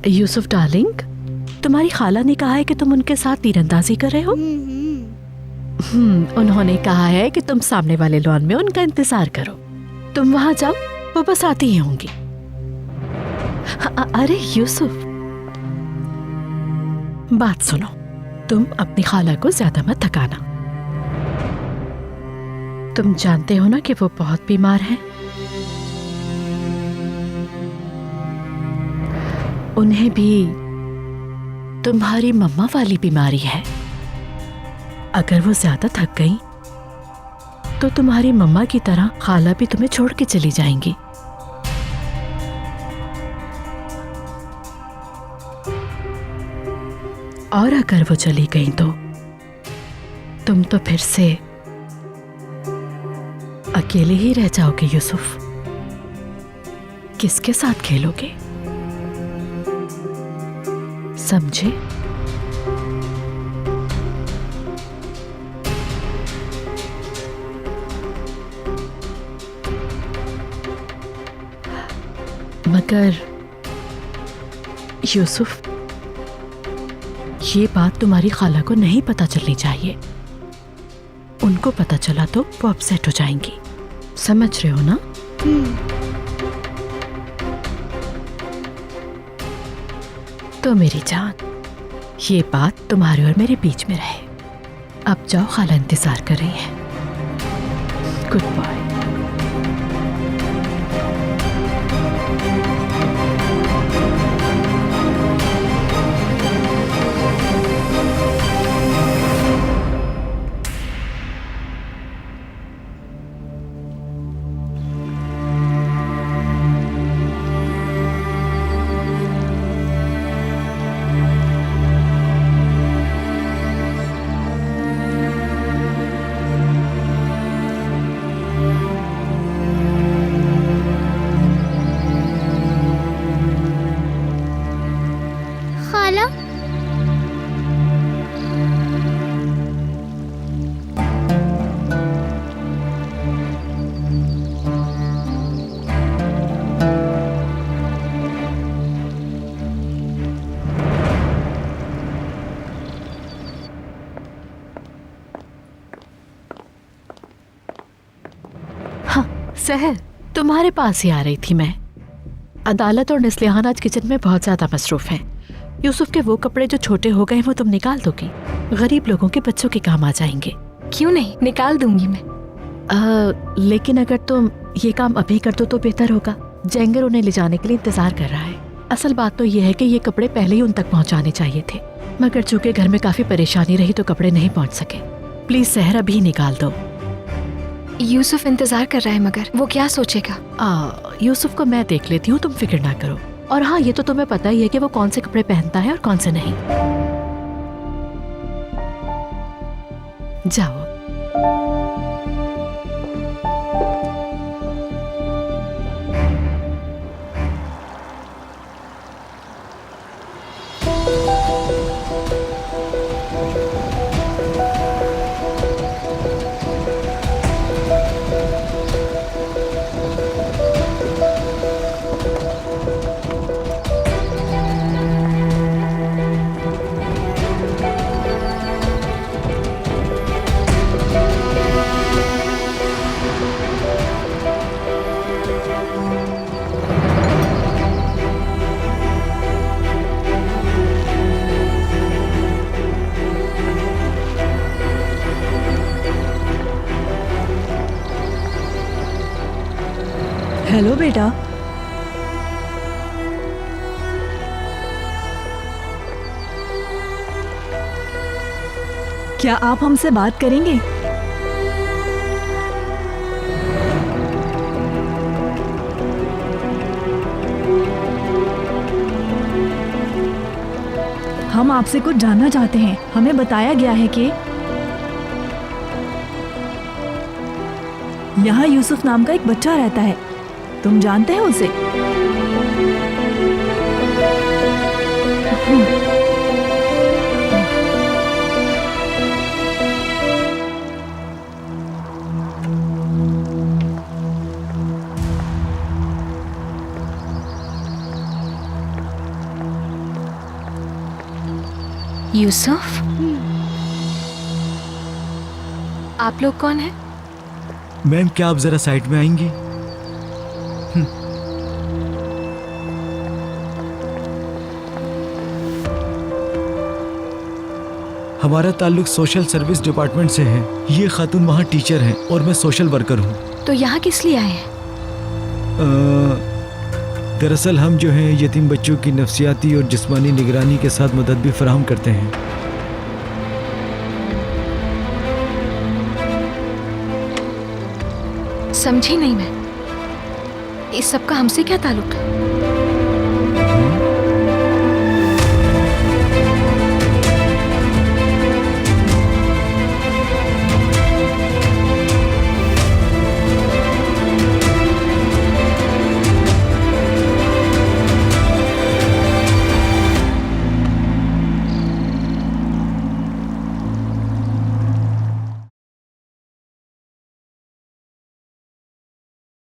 Yusuf darling, तुम्हारी खाला ने कहा है कि तुम उनके साथ तीरंदाजी कर रहे हो। उन्होंने कहा है कि तुम सामने वाले लॉन में उनका इंतजार करो। तुम वहां जाओ, वो बस आती ही होंगी। अरे यूसुफ, बात सुनो, तुम अपनी खाला को ज्यादा मत थकाना। तुम जानते हो ना कि वो बहुत बीमार हैं। उन्हें भी तुम्हारी मम्मा वाली बीमारी है। अगर वो ज्यादा थक गई तो तुम्हारी मम्मा की तरह खाला भी तुम्हें छोड़ के चली जाएंगी। और अगर वो चली गई तो तुम तो फिर से अकेले ही रह जाओगे यूसुफ। किसके साथ खेलोगे, समझे? मगर यूसुफ, ये बात तुम्हारी खाला को नहीं पता चलनी चाहिए। उनको पता चला तो वो अपसेट हो जाएंगी। समझ रहे हो ना? तो मेरी जान, ये बात तुम्हारे और मेरे बीच में रहे। अब जाओ, खाला इंतजार कर रही है। Goodbye. सहर, तुम्हारे पास ही आ रही थी मैं। अदालत और निस्लिहान आज किचन में बहुत ज्यादा मसरूफ हैं। यूसुफ के वो कपड़े जो छोटे हो गए वो तुम निकाल दोगी? गरीब लोगों के बच्चों के काम आ जाएंगे। क्यों नहीं, निकाल दूंगी मैं। लेकिन अगर तुम ये काम अभी कर दो तो बेहतर होगा। जेंगर उन्हें ले जाने के लिए इंतजार कर रहा है। असल बात तो ये है कि ये कपड़े पहले ही उन तक पहुंचाने चाहिए थे, मगर चूंकि घर में काफी परेशानी रही तो कपड़े नहीं पहुंच सके। प्लीज सहर, अभी निकाल दो। यूसुफ इंतजार कर रहा है, मगर वो क्या सोचेगा? यूसुफ को मैं देख लेती हूँ, तुम फिक्र ना करो। और हाँ, ये तो तुम्हें पता ही है कि वो कौन से कपड़े पहनता है और कौन से नहीं। जाओ। हेलो बेटा। क्या आप हमसे बात करेंगे? हम आपसे कुछ जानना चाहते हैं। हमें बताया गया है कि यहाँ यूसुफ नाम का एक बच्चा रहता है। तुम जानते हो उसे? यूसुफ, आप लोग कौन हैं? मैम क्या आप जरा साइड में आएंगी? हमारा ताल्लुक सोशल सर्विस डिपार्टमेंट से है। ये खातून वहाँ टीचर हैं और मैं सोशल वर्कर हूँ। तो यहाँ किस लिए आए हैं? दरअसल हम जो हैं यतीम बच्चों की नफ्सियाती और जिस्मानी निगरानी के साथ मदद भी फराहम करते हैं। समझी नहीं मैं, इस सब का हमसे क्या ताल्लुक है?